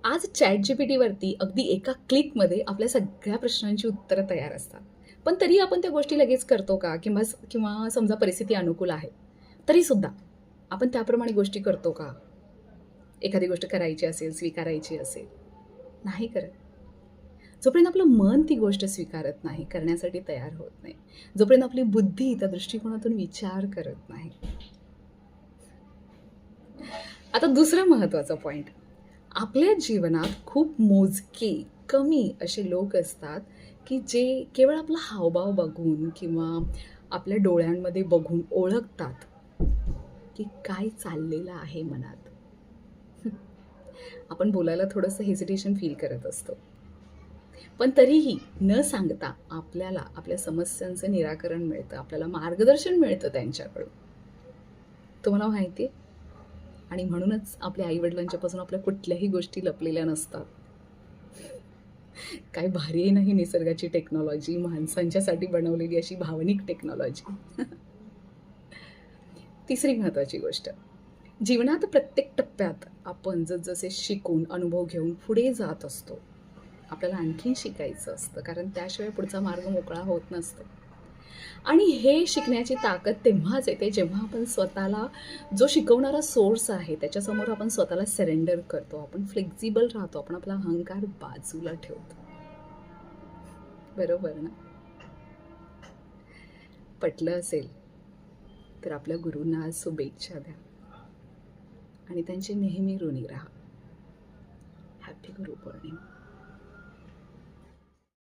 आज ChatGPTवरती अगदी एका क्लिकमध्ये आपल्या सगळ्या प्रश्नांची उत्तरं तयार असतात. पण तरी आपण त्या गोष्टी लगेच करतो का? किंवा समजा परिस्थिती अनुकूल आहे, तरीसुद्धा आपण त्याप्रमाणे गोष्टी करतो का? एखादी गोष्ट करायची असेल, स्वीकारायची असेल, नाही करत. जोपर्यंत आपलं मन ती गोष्ट स्वीकारत नाही, करण्यासाठी तयार होत नाही, जोपर्यंत आपली बुद्धी त्या दृष्टिकोनातून विचार करत नाही. आता दुसरा महत्त्वाचा पॉइंट, आपल्या जीवनात खूप मोजके, कमी असे लोक असतात, की जे केवळ आपला हावभाव बघून किंवा आपल्या डोळ्यांमध्ये बघून ओळखतात, की काय चाललेलं आहे मनात. आपण बोलायला थोडंसं हेजिटेशन फील करत असतो. पण तरीही न सांगता आपल्याला आपल्या समस्यांचं निराकरण मिळतं, आपल्याला मार्गदर्शन मिळतं त्यांच्याकडून. तुम्हाला माहिती आहे? आणि म्हणूनच आपल्या आई-वडिलांच्यापासून आपल्या कुठल्याही गोष्टी लपलेल्या नसतात. काय भारी आहे ना ही निसर्गाची टेक्नॉलॉजी, माणसांच्यासाठी बनवलेली अशी भावनिक टेक्नॉलॉजी. तिसरी महत्त्वाची गोष्ट, जीवनात प्रत्येक टप्प्यात आपण जसजसे शिकून, अनुभव घेऊन पुढे जात असतो. आपल्याला आणखीन शिकायचं असतं, कारण त्याशिवाय पुढचा मार्ग मोकळा होत नसतो. आणि हे शिकण्याची ताकद तेव्हाच येते, जेव्हा आपण स्वतःला जो शिकवणारा सोर्स आहे, त्याच्यासमोर आपण स्वतःला सरेंडर करतो. आपण फ्लेक्सिबल राहतो. आपण आपला अहंकार बाजूला ठेवतो. बरोबर ना? पटलं असेल तर आपल्या गुरूंना आज शुभेच्छा द्या आणि त्यांचे नेहमी ऋणी राहा. हॅपी गुरुपौर्णिमा.